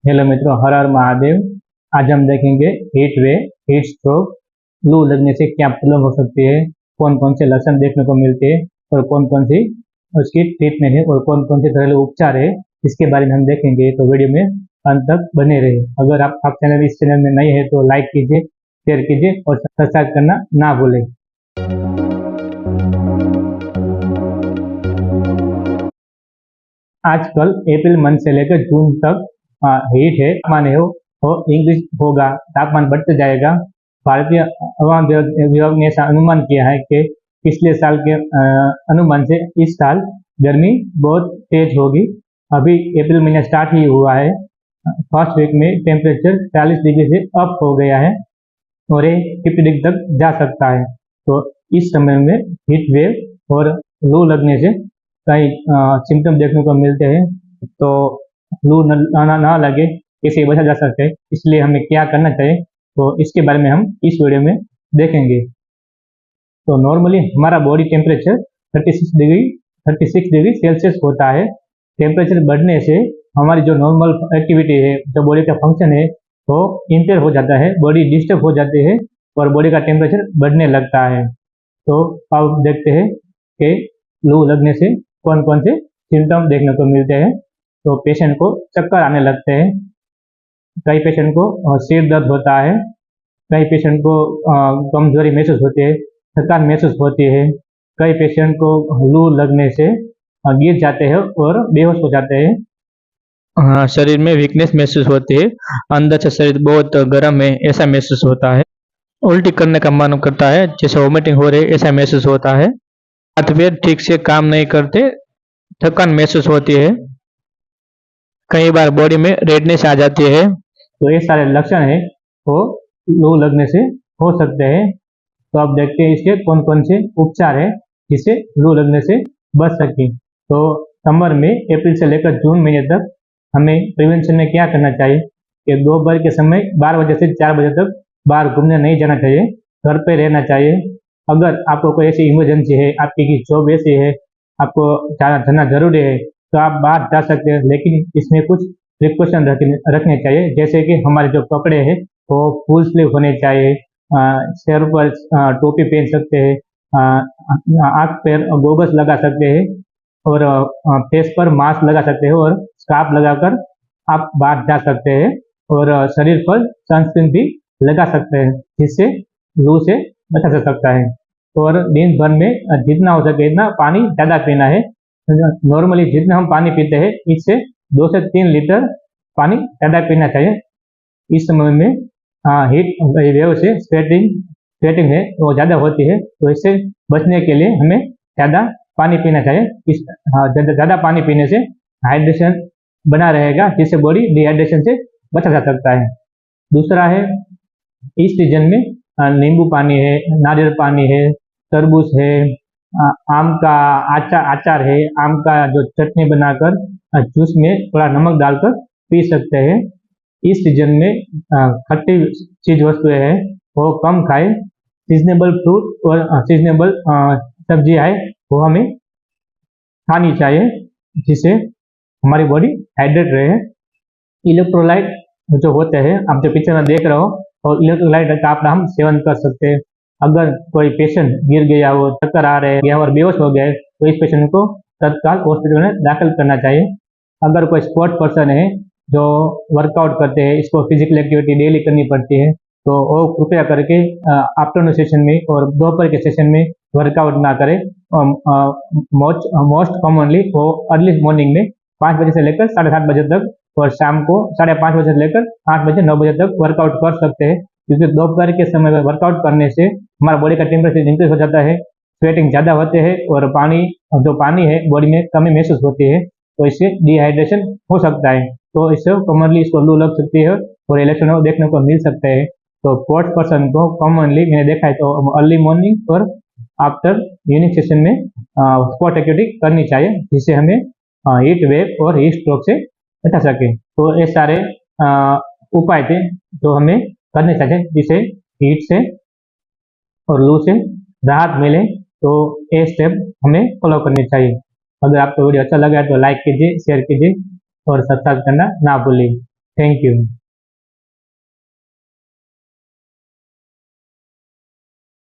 Hello मित्रों, हर हर महादेव। आज हम देखेंगे हीट वेव, हीट स्ट्रोक, लू लगने से क्या प्रॉब्लम हो सकती है, कौन कौन से लक्षण देखने को मिलते हैं और कौन कौन सी उसकी ट्रीटमेंट है और कौन कौन से घरेलू उपचार है, इसके बारे में हम देखेंगे। तो वीडियो में अंत तक बने रहे। अगर आप इस चैनल में नए हैं तो लाइक कीजिए, शेयर कीजिए और सब्सक्राइब करना ना भूलें। आजकल अप्रैल मंथ से लेकर जून तक हीट है, तापमान है वो इंक्रीज होगा, तापमान बढ़ते जाएगा। भारतीय हवामान विभाग ने ऐसा अनुमान किया है कि पिछले साल के अनुमान से इस साल गर्मी बहुत तेज होगी। अभी अप्रैल महीना स्टार्ट ही हुआ है। फर्स्ट वीक में टेम्परेचर 40 डिग्री से अप हो गया है और ये 50 डिग्री तक जा सकता है। तो इस समय में हीट वेव और लू लगने से कई सिम्टम देखने को मिलते हैं। तो लू ना लगे, कैसे बचा जा सकता है, इसलिए हमें क्या करना चाहिए, तो इसके बारे में हम इस वीडियो में देखेंगे। तो नॉर्मली हमारा बॉडी टेम्परेचर 36 डिग्री सेल्सियस होता है। टेम्परेचर बढ़ने से हमारी जो नॉर्मल एक्टिविटी है, जो बॉडी का फंक्शन है, वो इंपेयर हो जाता है, बॉडी डिस्टर्ब हो जाती है और बॉडी का टेम्परेचर बढ़ने लगता है। तो अब देखते हैं कि लू लगने से कौन कौन से सिम्टम देखने को मिलते हैं। तो पेशेंट को चक्कर आने लगते हैं, कई पेशेंट को सिर दर्द होता है, कई पेशेंट को कमजोरी महसूस होती है, थकान महसूस होती है, कई पेशेंट को लू लगने से गिर जाते हैं और बेहोश हो जाते हैं। शरीर में वीकनेस महसूस होती है, अंदर से शरीर बहुत गर्म है ऐसा महसूस होता है, उल्टी करने का मन करता है, जैसे वोमिटिंग हो रही है ऐसा महसूस होता है, हाथ पैर ठीक से काम नहीं करते, थकान महसूस होती है, कई बार बॉडी में रेडनेस आ जाती है। तो ये सारे लक्षण है वो लू लगने से हो सकते हैं। तो अब देखते हैं इसके कौन कौन से उपचार है जिससे लू लगने से बच सके। तो समर में अप्रैल से लेकर जून महीने तक हमें प्रिवेंशन में क्या करना चाहिए कि दोपहर के समय 12 बजे से 4 बजे तक बाहर घूमने नहीं जाना चाहिए, घर पे रहना चाहिए। अगर आपको कोई ऐसी इमरजेंसी है, आपकी जॉब ऐसी है, आपको जाना जरूरी है, तो आप बाहर जा सकते हैं, लेकिन इसमें कुछ प्रिकॉशन रखने चाहिए। जैसे कि हमारे जो कपड़े हैं वो फुल स्लीव होने चाहिए, सिर पर टोपी पहन सकते हैं, आँख पर गोगल्स लगा सकते हैं और फेस पर मास्क लगा सकते हैं और स्कार्फ लगाकर आप बाहर जा सकते हैं और शरीर पर सनस्क्रीन भी लगा सकते हैं, जिससे लू से बचा जा सकता है। और दिन भर में जितना हो सके इतना पानी ज़्यादा पीना है। नॉर्मली जितना हम पानी पीते हैं इससे 2 से 3 लीटर पानी ज़्यादा पीना चाहिए। इस समय में हीट वेव से स्वेटिंग है वो ज़्यादा होती है, तो इससे बचने के लिए हमें ज़्यादा पानी पीना चाहिए। ज़्यादा पानी पीने से हाइड्रेशन बना रहेगा, जिससे बॉडी डिहाइड्रेशन से बचा जा सकता है। दूसरा है, इस सीजन में नींबू पानी है, नारियल पानी है, तरबूज है, आम का अचार है, आम का जो चटनी बनाकर जूस में थोड़ा नमक डालकर पी सकते हैं। इस सीजन में खट्टी चीज वस्तुएं हैं वो कम खाएं। सीजनेबल फ्रूट और सीजनेबल सब्जियां है वो हमें खानी चाहिए, जिससे हमारी बॉडी हाइड्रेट रहे। इलेक्ट्रोलाइट जो होते हैं, आप जो पिक्चर में देख रहे हो, और इलेक्ट्रोलाइट का आप हम सेवन कर सकते हैं। अगर कोई पेशेंट गिर गया हो, चक्कर आ रहे हैं और बेहोश हो गए, तो इस पेशेंट को तत्काल हॉस्पिटल में दाखिल करना चाहिए। अगर कोई स्पोर्ट पर्सन है जो वर्कआउट करते हैं, इसको फिजिकल एक्टिविटी डेली करनी पड़ती है, तो वो कृपया करके आफ्टरनून सेशन में और दोपहर के सेशन में वर्कआउट ना करें। मोस्ट कॉमनली वो अर्ली मॉर्निंग में 5 बजे से लेकर 7:30 बजे तक और शाम को 5:30 बजे से लेकर 8 बजे 9 बजे तक वर्कआउट कर सकते हैं, क्योंकि दोपहर के समय में वर्कआउट करने से हमारा बॉडी का टेम्परेचर इंक्रीज हो जाता है, स्वेटिंग ज़्यादा होते हैं और पानी है बॉडी में कमी महसूस होती है, तो इससे डिहाइड्रेशन हो सकता है। तो इससे कॉमनली इसको लू लग सकती है और इलेक्शन देखने को मिल सकते हैं। तो स्पोर्ट्स पर्सन को कॉमनली मैंने देखा है तो अर्ली मॉर्निंग और आफ्टर इवनिंग सेशन में स्पोर्ट एक्टिविटी करनी चाहिए, जिससे हमें हीट वेव और हीट स्ट्रोक से बचा सके। तो ये सारे उपाय थे जो हमें करने चाहिए, जिससे हीट से और लू से राहत मिले। तो ये स्टेप हमें फॉलो करने चाहिए। अगर आपको वीडियो अच्छा लगा है तो लाइक कीजिए, शेयर कीजिए और सब्सक्राइब करना ना भूलिए। Thank you.